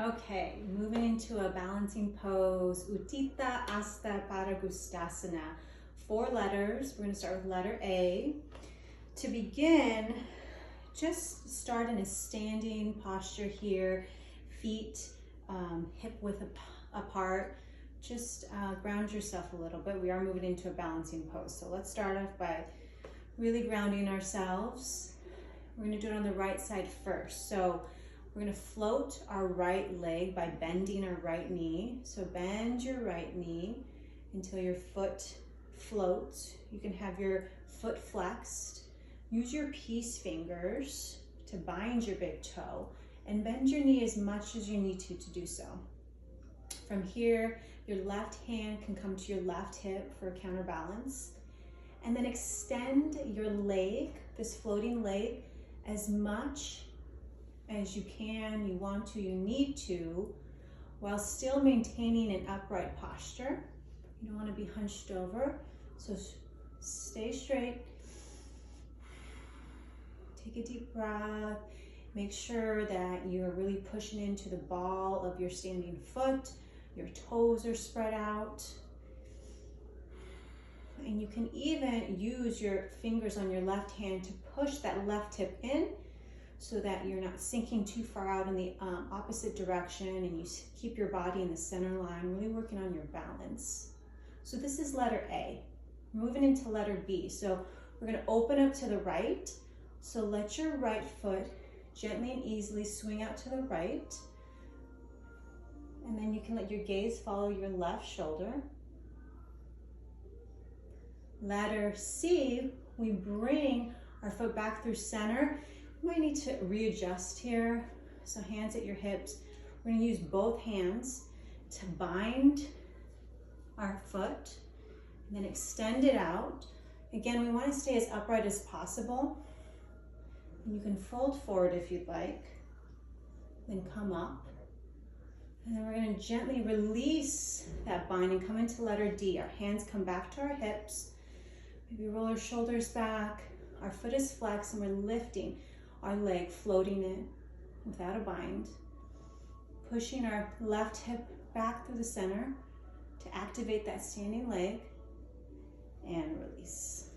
Okay, moving into a balancing pose, Utthita, Hasta, Pandangusthasana. 4 letters. We're going to start with letter A. To begin, just start in a standing posture here, feet hip width apart. Just ground yourself a little bit. We are moving into a balancing pose. So let's start off by really grounding ourselves. We're going to do it on the right side first. So we're going to float our right leg by bending our right knee. So bend your right knee until your foot floats. You can have your foot flexed. Use your peace fingers to bind your big toe and bend your knee as much as you need to do so. From here, your left hand can come to your left hip for a counterbalance. And then extend your leg, this floating leg, as much as you can, you want to, you need to, while still maintaining an upright posture. You don't want to be hunched over, so stay straight. Take a deep breath. Make sure that you're really pushing into the ball of your standing foot. Your toes are spread out. And you can even use your fingers on your left hand to push that left hip in so that you're not sinking too far out in the opposite direction, and you keep your body in the center line, really working on your balance. So this is letter A. Moving into letter B. So we're going to open up to the right. So let your right foot gently and easily swing out to the right. And then you can let your gaze follow your left shoulder. Letter C, we bring our foot back through center. You might need to readjust here. So hands at your hips. We're going to use both hands to bind our foot and then extend it out. Again, we want to stay as upright as possible. You can fold forward if you'd like, then come up. And then we're going to gently release that bind and come into letter D. Our hands come back to our hips. Maybe roll our shoulders back. Our foot is flexed and we're lifting our leg, floating in without a bind. Pushing our left hip back through the center to activate that standing leg and release.